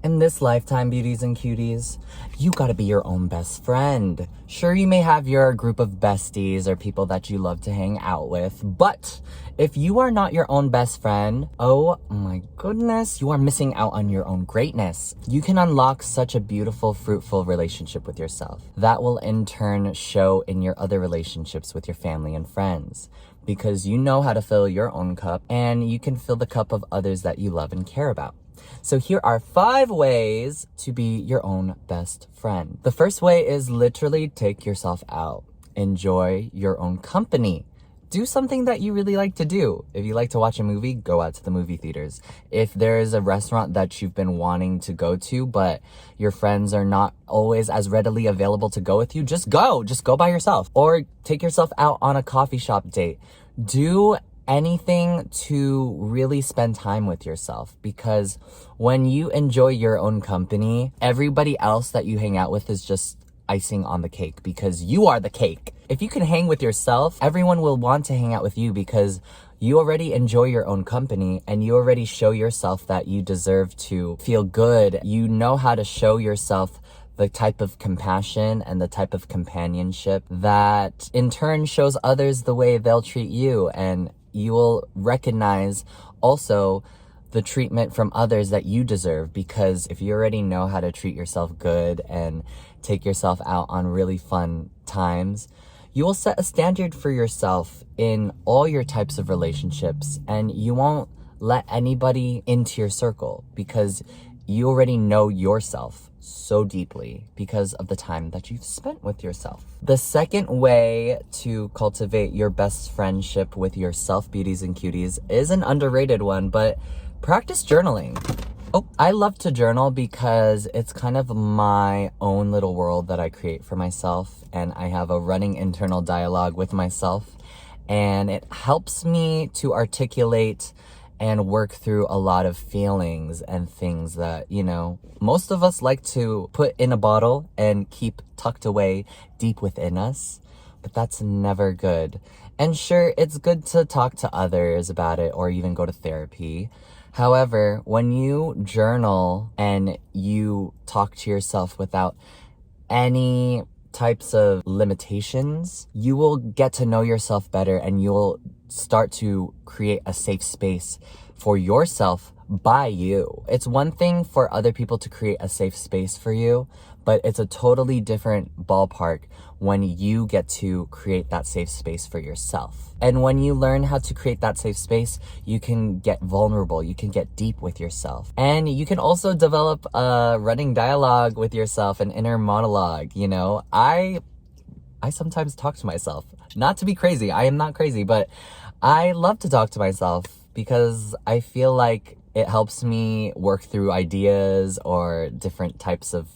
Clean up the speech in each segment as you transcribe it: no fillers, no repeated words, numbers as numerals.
In this lifetime, beauties and cuties, you gotta be your own best friend. Sure, you may have your group of besties or people that you love to hang out with, but if you are not your own best friend, oh my goodness, you are missing out on your own greatness. You can unlock such a beautiful, fruitful relationship with yourself. That will in turn show in your other relationships with your family and friends, because you know how to fill your own cup and you can fill the cup of others that you love and care about. So here are 5 ways to be your own best friend. The first way is literally take yourself out. Enjoy your own company. Do something that you really like to do. If you like to watch a movie, go out to the movie theaters. If there is a restaurant that you've been wanting to go to, but your friends are not always as readily available to go with you, just go by yourself. Or take yourself out on a coffee shop date. Do anything to really spend time with yourself, because when you enjoy your own company, everybody else that you hang out with is just icing on the cake, because you are the cake. If you can hang with yourself, everyone will want to hang out with you because you already enjoy your own company and you already show yourself that you deserve to feel good. You know how to show yourself the type of compassion and the type of companionship that in turn shows others the way they'll treat you, and you will recognize also the treatment from others that you deserve, because if you already know how to treat yourself good and take yourself out on really fun times, you will set a standard for yourself in all your types of relationships, and you won't let anybody into your circle because you already know yourself so deeply because of the time that you've spent with yourself. The second way to cultivate your best friendship with yourself, beauties and cuties, is an underrated one, but practice journaling. Oh, I love to journal because it's kind of my own little world that I create for myself, and I have a running internal dialogue with myself, and it helps me to articulate and work through a lot of feelings and things that, most of us like to put in a bottle and keep tucked away deep within us, but that's never good. And sure, it's good to talk to others about it or even go to therapy. However, when you journal and you talk to yourself without any types of limitations, you will get to know yourself better and you'll start to create a safe space for yourself by you. It's one thing for other people to create a safe space for you, but it's a totally different ballpark when you get to create that safe space for yourself. And when you learn how to create that safe space, you can get vulnerable, you can get deep with yourself. And you can also develop a running dialogue with yourself, an inner monologue. I sometimes talk to myself. Not to be crazy, I am not crazy, but I love to talk to myself because I feel like it helps me work through ideas or different types of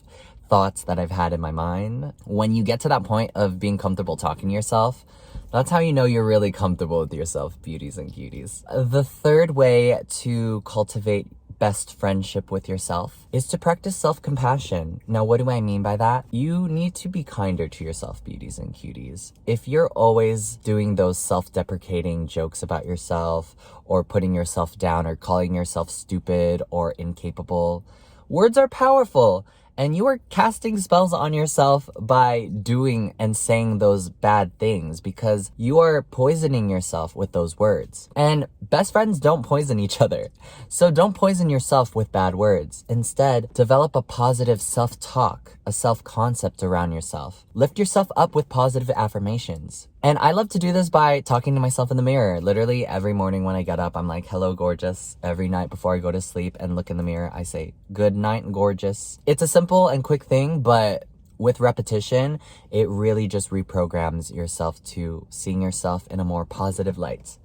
thoughts that I've had in my mind. When you get to that point of being comfortable talking to yourself, that's how you know you're really comfortable with yourself, beauties and cuties. The third way to cultivate best friendship with yourself is to practice self-compassion. Now, what do I mean by that? You need to be kinder to yourself, beauties and cuties. If you're always doing those self-deprecating jokes about yourself or putting yourself down or calling yourself stupid or incapable, words are powerful. And you are casting spells on yourself by doing and saying those bad things, because you are poisoning yourself with those words. And best friends don't poison each other. So don't poison yourself with bad words. Instead, develop a positive self-talk, a self-concept around yourself. Lift yourself up with positive affirmations. And I love to do this by talking to myself in the mirror. Literally every morning when I get up, I'm like, hello, gorgeous. Every night before I go to sleep and look in the mirror, I say, good night, gorgeous. It's a simple and quick thing, but with repetition, it really just reprograms yourself to seeing yourself in a more positive light.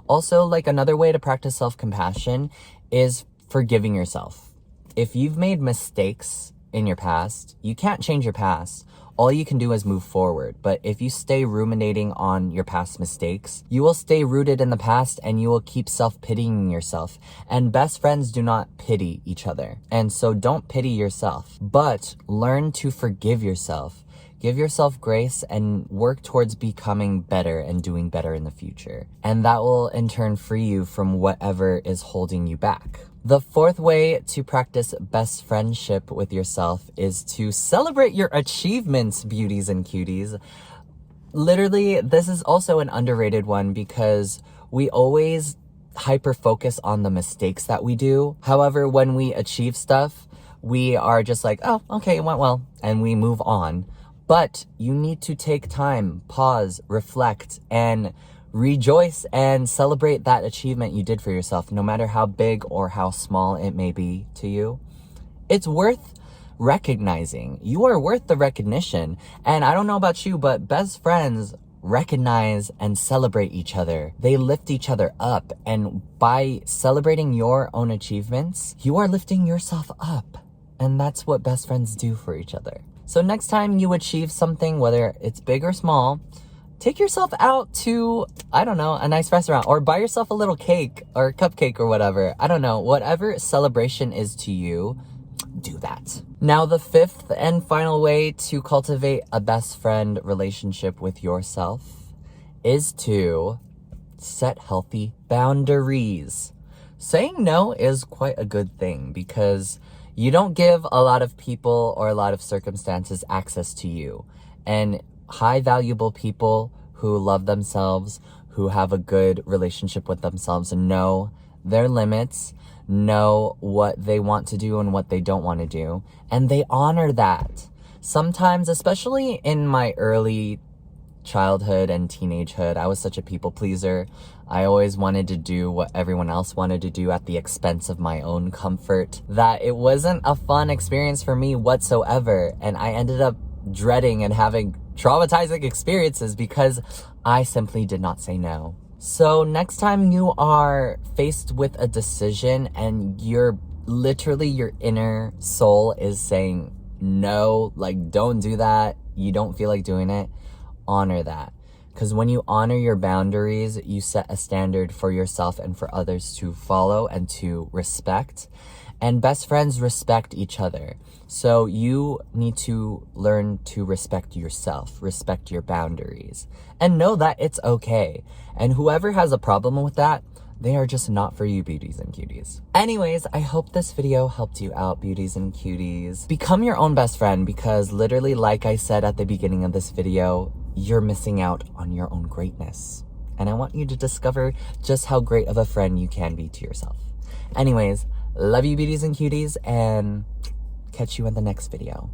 Also, another way to practice self-compassion is forgiving yourself. If you've made mistakes in your past, you can't change your past. All you can do is move forward. But if you stay ruminating on your past mistakes, you will stay rooted in the past and you will keep self-pitying yourself. And best friends do not pity each other. And so don't pity yourself, but learn to forgive yourself. Give yourself grace and work towards becoming better and doing better in the future. And that will in turn free you from whatever is holding you back. The fourth way to practice best friendship with yourself is to celebrate your achievements, beauties and cuties. Literally, this is also an underrated one because we always hyper focus on the mistakes that we do. However, when we achieve stuff, we are just like, oh, okay, it went well, and we move on. But you need to take time, pause, reflect, and rejoice and celebrate that achievement you did for yourself, no matter how big or how small it may be to you. It's worth recognizing. You are worth the recognition. And I don't know about you, but best friends recognize and celebrate each other. They lift each other up. And by celebrating your own achievements, you are lifting yourself up. And that's what best friends do for each other. So next time you achieve something, whether it's big or small, take yourself out to, I don't know, a nice restaurant, or buy yourself a little cake or cupcake or whatever. I don't know, whatever celebration is to you, do that. Now, the fifth and final way to cultivate a best friend relationship with yourself is to set healthy boundaries. Saying no is quite a good thing because you don't give a lot of people or a lot of circumstances access to you. And high valuable people who love themselves, who have a good relationship with themselves, and know their limits, know what they want to do and what they don't want to do, and they honor that. Sometimes, especially in my early childhood and teenagehood, I was such a people pleaser. I always wanted to do what everyone else wanted to do at the expense of my own comfort, that it wasn't a fun experience for me whatsoever, and I ended up dreading and having traumatizing experiences because I simply did not say no. So next time you are faced with a decision and your inner soul is saying no, like don't do that, you don't feel like doing it, honor that. Because when you honor your boundaries, you set a standard for yourself and for others to follow and to respect. And best friends respect each other. So you need to learn to respect yourself, respect your boundaries, and know that it's okay. And whoever has a problem with that, they are just not for you, beauties and cuties. Anyways, I hope this video helped you out, beauties and cuties. Become your own best friend because literally, like I said at the beginning of this video, you're missing out on your own greatness. And I want you to discover just how great of a friend you can be to yourself. Anyways, love you, beauties and cuties, and catch you in the next video.